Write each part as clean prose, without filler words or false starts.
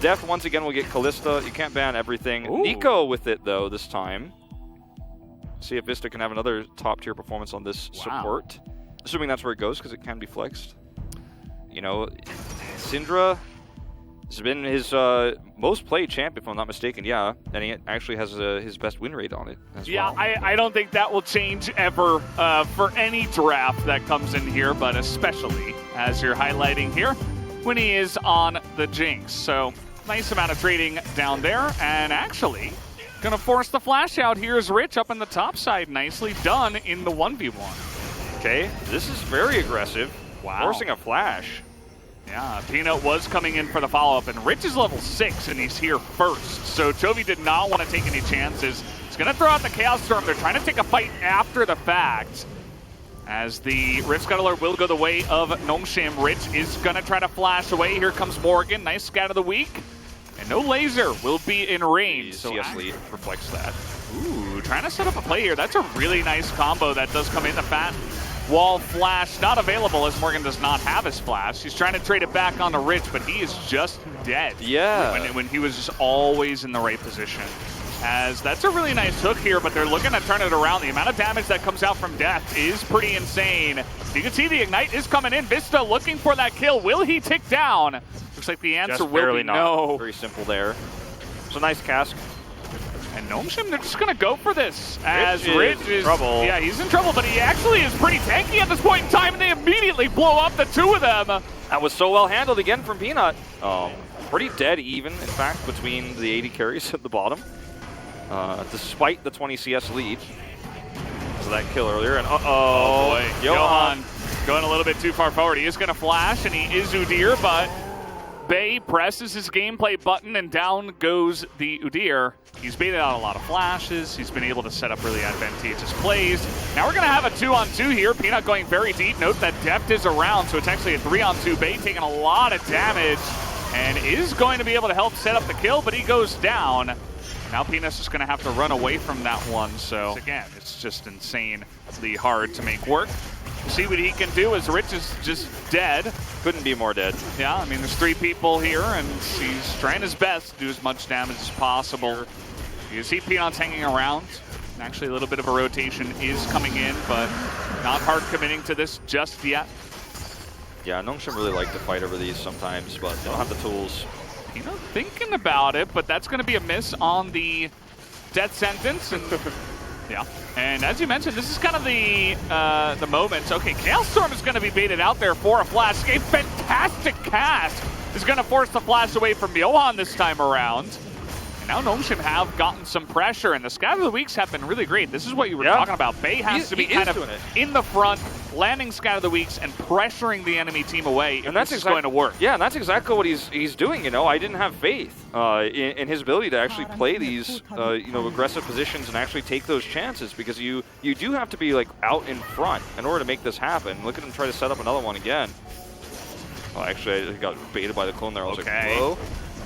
Death once again will get Callista. You can't ban everything. Ooh. Nico with it though this time. See if Vista can have another top tier performance on this support. Assuming that's where it goes, because it can be flexed. You know, Syndra has been his most played champ, if I'm not mistaken. Yeah, and he actually has his best win rate on it as well. I don't think that will change ever for any draft that comes in here, but especially as you're highlighting here when he is on the Jinx. So nice amount of trading down there, and actually gonna force the flash out. Here's Rich up in the top side. Nicely done in the 1v1. Okay, this is very aggressive. Wow. Forcing a flash. Yeah, Peanut was coming in for the follow-up, and Rich is level 6, and he's here first. So Chovy did not want to take any chances. He's going to throw out the Chaos Storm. They're trying to take a fight after the fact. As the Rift Scuttler will go the way of Nongshim. Rich is going to try to flash away. Here comes Morgan. Nice scat of the week. And no laser will be in range. So CS lead reflects that. Ooh, trying to set up a play here. That's a really nice combo that does come in. The fat wall flash not available as Morgan does not have his flash. He's trying to trade it back onto Rich, but he is just dead. Yeah. When he was just always in the right position. As that's a really nice hook here, but they're looking to turn it around. The amount of damage that comes out from Death is pretty insane. You can see the Ignite is coming in. Vista looking for that kill. Will he tick down? Looks like the answer will be no. Very simple there. It's a nice cask. And Nongshim, they're just going to go for this. As Rich is in trouble. Yeah, he's in trouble, but he actually is pretty tanky at this point in time, and they immediately blow up the two of them. That was so well handled again from Peanut. Pretty dead even, in fact, between the 80 carries at the bottom. Despite the 20 CS lead. So that kill earlier, and oh boy, Johan going a little bit too far forward. He is going to flash, and he is Udyr, but Bay presses his gameplay button, and down goes the Udyr. He's baited out a lot of flashes. He's been able to set up really advantageous plays. Now we're going to have a 2-on-2 here. Peanut going very deep. Note that Deft is around, so it's actually a 3-on-2. Bay taking a lot of damage and is going to be able to help set up the kill, but he goes down. Now Peanut's just going to have to run away from that one. So again, it's just insanely hard to make work. See what he can do as Rich is just dead. Couldn't be more dead. Yeah, I mean, there's 3 people here, and he's trying his best to do as much damage as possible. You see Peanut's hanging around. Actually, a little bit of a rotation is coming in, but not hard committing to this just yet. Yeah, Nongshim really like to fight over these sometimes, but they don't have the tools. Peanut thinking about it, but that's going to be a miss on the death sentence. And yeah, and as you mentioned, this is kind of the moment. Okay, Chaos Storm is going to be baited out there for a flash. A fantastic cast is going to force the flash away from Johan this time around. And now Nongshim have gotten some pressure, and the scat of the weeks have been really great. This is what you were talking about. Bay has to be kind of in the front, landing scat of the weeks and pressuring the enemy team away, and that's going to work. Yeah, and that's exactly what he's doing. You know, I didn't have faith in his ability to actually play these aggressive positions and actually take those chances, because you do have to be like out in front in order to make this happen. Look at him try to set up another one again. Oh, actually, I got baited by the clone there. I was like, whoa.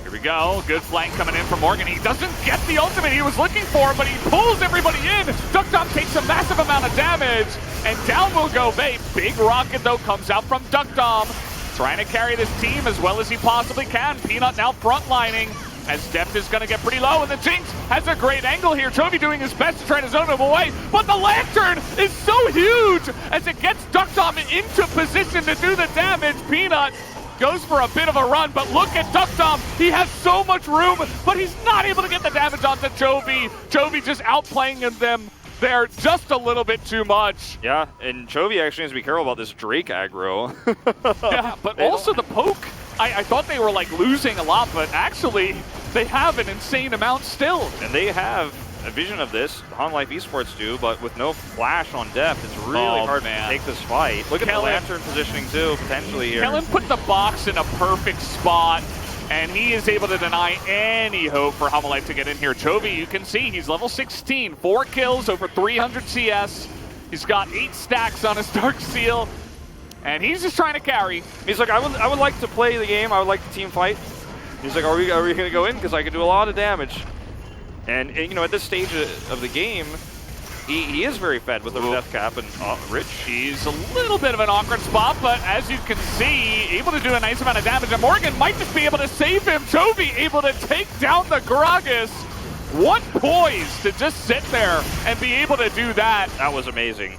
Here we go. Good flank coming in from Morgan. He doesn't get the ultimate he was looking for, but he pulls everybody in. Duckdom takes a massive amount of damage, and down will go Bay. Big rocket, though, comes out from Duckdom, trying to carry this team as well as he possibly can. Peanut now frontlining, as Deft is going to get pretty low, and the Jinx has a great angle here. Chovy doing his best to try to zone him away, but the Lantern is so huge as it gets Duckdom into position to do the damage. Peanut goes for a bit of a run, but look at Duckdom. He has so much room, but he's not able to get the damage onto Chovy. Chovy just outplaying them there just a little bit too much. Yeah, and Chovy actually has to be careful about this Drake aggro. Yeah, but also the poke. I thought they were like losing a lot, but actually they have an insane amount still. And they have a vision of this, Han Life Esports do, but with no flash on Depth, it's really hard to take this fight. Look at the Lantern positioning too, potentially here. Kellen put the box in a perfect spot, and he is able to deny any hope for Homalife to get in here. Chovy, you can see he's level 16, 4 kills, over 300 CS. He's got 8 stacks on his Dark Seal, and he's just trying to carry. He's like, I would like to play the game, I would like to team fight. He's like, are we going to go in? Because I can do a lot of damage. And, you know, at this stage of the game, He is very fed with the death cap, and Rich. He's a little bit of an awkward spot, but as you can see, able to do a nice amount of damage. And Morgan might just be able to save him. Toby able to take down the Gragas. What poise to just sit there and be able to do that. That was amazing.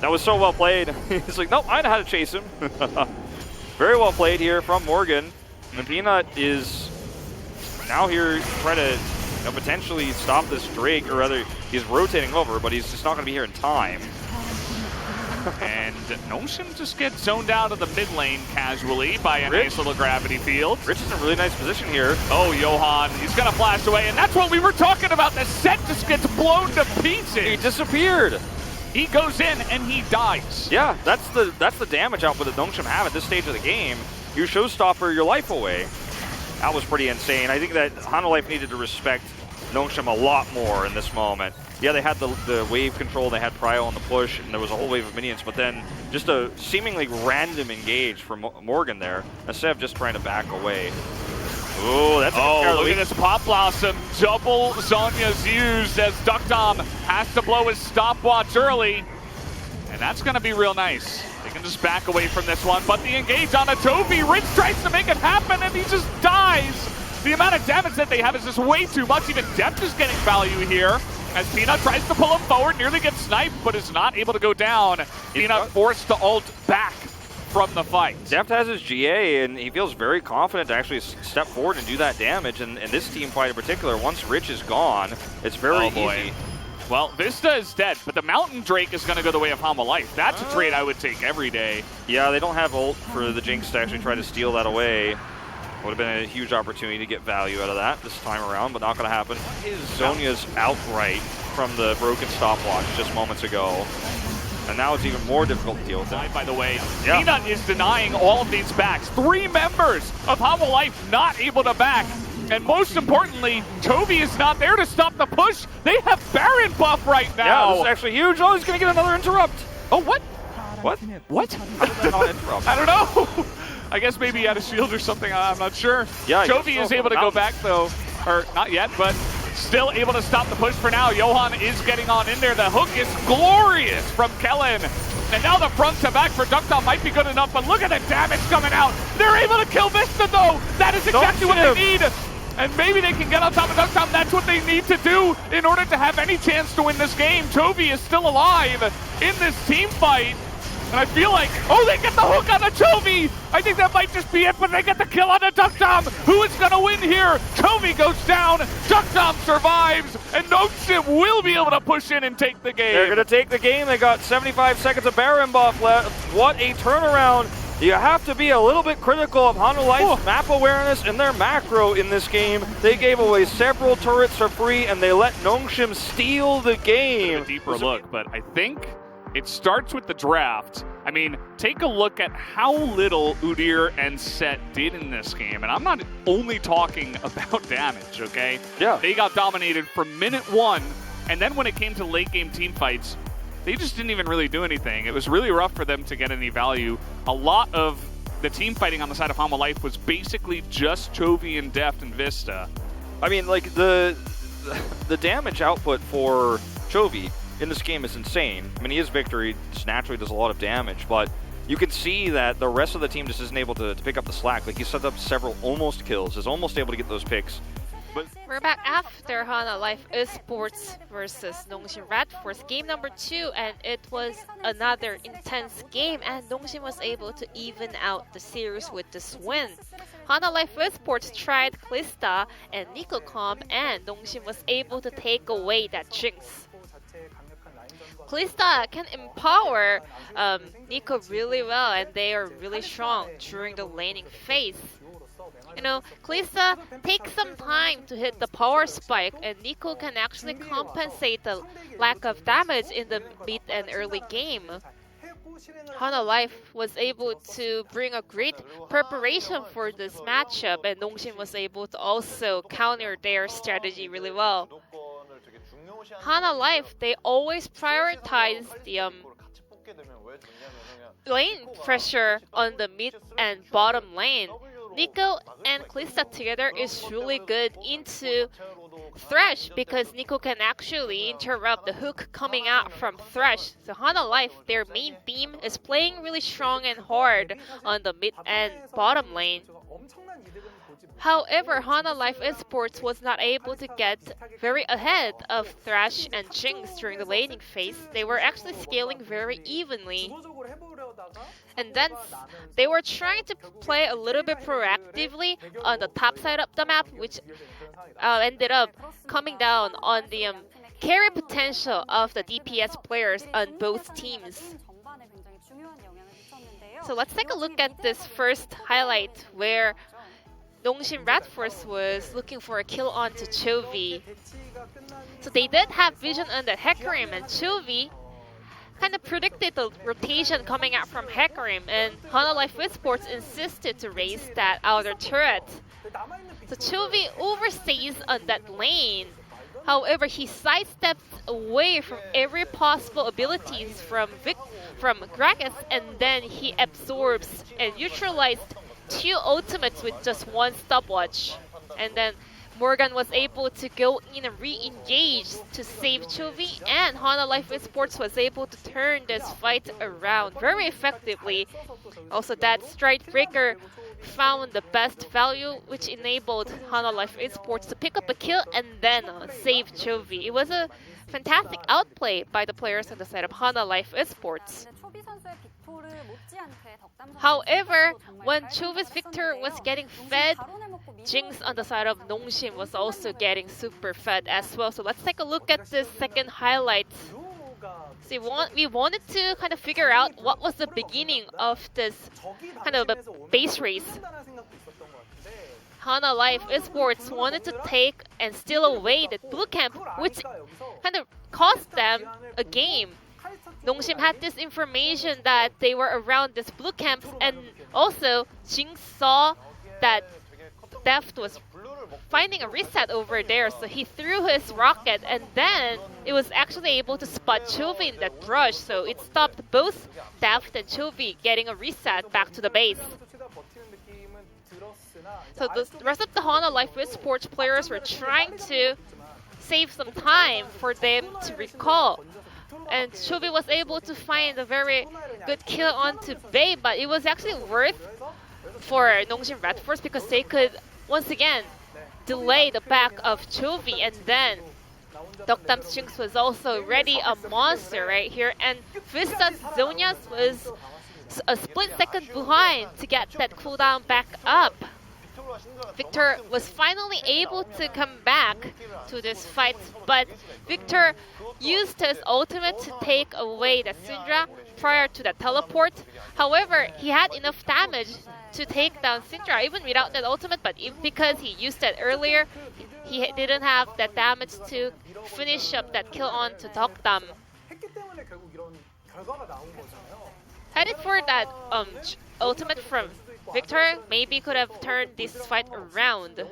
That was so well played. He's like, nope, I know how to chase him. Very well played here from Morgan. And Peanut is now here trying to potentially stop this Drake, or rather, he's rotating over, but he's just not going to be here in time. And Notion just gets zoned out of the mid lane casually by a nice little gravity field. Rich is in a really nice position here. Oh, Johan, he's going to flash away, and that's what we were talking about. The set just gets blown to pieces. He disappeared. He goes in and he dies. Yeah, that's the damage output that Nongshim have at this stage of the game. You showstopper your life away. That was pretty insane. I think that Hanwha needed to respect Nongshim a lot more in this moment. Yeah, they had the wave control, they had Prio on the push, and there was a whole wave of minions, but then just a seemingly random engage from Morgan there, instead of just trying to back away. Ooh, that's look at this Pop Blossom. Double Zonya's used as Duckdom has to blow his stopwatch early. And that's going to be real nice. They can just back away from this one, but the engage on a Toby. Rich tries to make it happen, and he just dies. The amount of damage that they have is just way too much. Even Depth is getting value here. As Peanut tries to pull him forward, nearly gets sniped, but is not able to go down. Peanut forced to ult back from the fight. Deft has his GA, and he feels very confident to actually step forward and do that damage. And this team fight in particular, once Rich is gone, it's very easy. Well, Vista is dead, but the Mountain Drake is going to go the way of Hanwha Life. That's a trade I would take every day. Yeah, they don't have ult for the Jinx to actually try to steal that away. Would have been a huge opportunity to get value out of that this time around, but not going to happen. Zonya's outright from the broken stopwatch just moments ago. And now it's even more difficult to deal with that. By the way, Peanut is denying all of these backs. 3 members of Hanwha Life not able to back. And most importantly, Toby is not there to stop the push. They have Baron buff right now. Yeah, this is actually huge. Oh, he's going to get another interrupt. Oh, what? What? What? How did that not interrupt? I don't know. I guess maybe he had a shield or something. I'm not sure. Yeah, Toby is able to go back, though. Or not yet, but still able to stop the push for now. Johan is getting on in there. The hook is glorious from Kellen. And now the front to back for Duckdom might be good enough, but look at the damage coming out. They're able to kill Vista, though. That is exactly what they need. And maybe they can get on top of Duckdom. That's what they need to do in order to have any chance to win this game. Toby is still alive in this team fight. And I feel like, oh, they get the hook on the Toby. I think that might just be it, but they get the kill on the Duckdom. Who is going to win here? Toby goes down, Duckdom survives, and Notion will be able to push in and take the game. They're going to take the game. They got 75 seconds of Baron buff left. What a turnaround. You have to be a little bit critical of Hanwha Life's map awareness and their macro in this game. They gave away several turrets for free, and they let Nongshim steal the game. A deeper look, but I think it starts with the draft. I mean, take a look at how little Udyr and Set did in this game. And I'm not only talking about damage, okay? Yeah. They got dominated from minute 1, and then when it came to late game team fights, they just didn't even really do anything. It was really rough for them to get any value. A lot of the team fighting on the side of Hanwha Life was basically just Chovy and Deft and Vista. I mean, like, the damage output for Chovy in this game is insane. I mean, he is Victory, just naturally does a lot of damage, but you can see that the rest of the team just isn't able to pick up the slack. Like, he set up several almost kills, is almost able to get those picks. But we're back after Hanwha Life Esports versus Nongshim Red Force, game number 2, and it was another intense game, and Nongshim was able to even out the series with this win. Hanwha Life Esports tried Kalista and Nicocom, and Nongshim was able to take away that Jinx. Kalista can empower Nico really well, and they are really strong during the laning phase. You know, Kalista takes some time to hit the power spike, and Nico can actually compensate the lack of damage in the mid and early game. Hanwha Life was able to bring a great preparation for this matchup, and Nongshim was able to also counter their strategy really well. Hanwha Life, they always prioritize the lane pressure on the mid and bottom lane. Nico and Kalista together is really good into Thresh because Nico can actually interrupt the hook coming out from Thresh. So Hana Life, their main theme is playing really strong and hard on the mid and bottom lane. However, Hana Life Esports was not able to get very ahead of Thresh and Jinx during the laning phase. They were actually scaling very evenly. And then they were trying to play a little bit proactively on the top side of the map, which ended up coming down on the carry potential of the DPS players on both teams. So let's take a look at this first highlight where Nongshim Red Force was looking for a kill onto Chovy. So they did have vision on the Hecarim, and Chovy kind of predicted the rotation coming out from Hecarim, and Hana Life Esports insisted to raise that outer turret. So Chovy overstays on that lane. However, he sidesteps away from every possible abilities from Gragas, and then he absorbs and neutralized 2 ultimates with just 1 stopwatch. And then Morgan was able to go in and re-engage to save Chovy, and Hana Life Esports was able to turn this fight around very effectively. Also, that Stride Breaker found the best value, which enabled Hana Life Esports to pick up a kill and then save Chovy. It was a fantastic outplay by the players on the side of Hana Life Esports. However, when Chovy's Victor was getting fed, Jinx on the side of Nongshim was also getting super fed as well. So let's take a look at this second highlight. So we wanted to kind of figure out what was the beginning of this kind of a base race. Hana Life Esports wanted to take and steal away the blue camp, which kind of cost them a game. Nongshim had this information that they were around this blue camp, and also Jinx saw that Deft was finding a reset over there, so he threw his rocket, and then it was actually able to spot Chovy in that rush, so it stopped both Deft and Chovy getting a reset back to the base. So the rest of the Hana Life Esports players were trying to save some time for them to recall. And Chovy was able to find a very good kill onto Bae, but it was actually worth for Nongshim Red Force because they could once again delay the back of Chovy, and then Dokdam's Jinx was also already a monster right here, and Vista's Zonias was a split second behind to get that cooldown back up. Victor was finally able to come back to this fight, but Victor used his ultimate to take away the Syndra prior to the teleport. However, he had enough damage to take down Syndra even without that ultimate, but because he used that earlier, he didn't have that damage to finish up that kill on to Dokdam. Headed for that ultimate from Victor, maybe could have turned this fight around.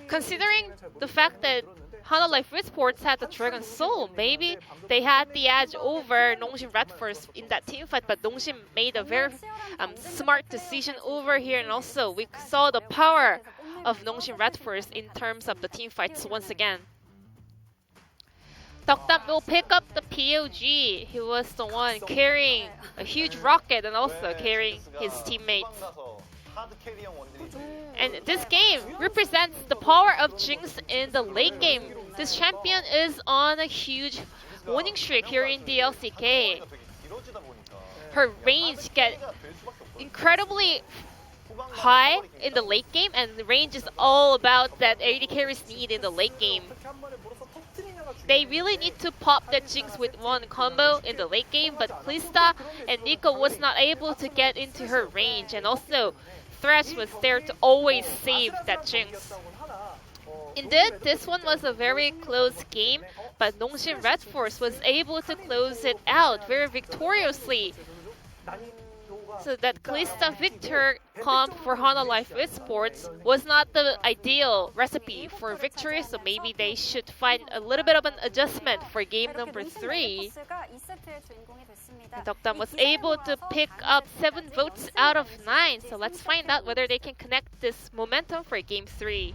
Considering the fact that Hana Life Esports had the Dragon Soul, maybe they had the edge over Nongshim Red Force in that team fight, but Nongshim made a very smart decision over here, and also we saw the power of Nongshim Red Force in terms of the team fights once again. Dokdam will pick up the POG. He was the one carrying a huge rocket and also carrying his teammates. And this game represents the power of Jinx in the late game. This champion is on a huge winning streak here in the LCK. Her range gets incredibly high in the late game, and the range is all about that AD carries need in the late game. They really need to pop that Jinx with one combo in the late game, but Kalista and Nico was not able to get into her range, and also Thresh was there to always save that Jinx. Indeed, this one was a very close game, but Nongshim Red Force was able to close it out very victoriously. So that Kalista Victor comp for Hana Life Esports was not the ideal recipe for victory, so maybe they should find a little bit of an adjustment for game number 3. Dokdam was able to pick up 7 votes out of 9, so let's find out whether they can connect this momentum for game 3.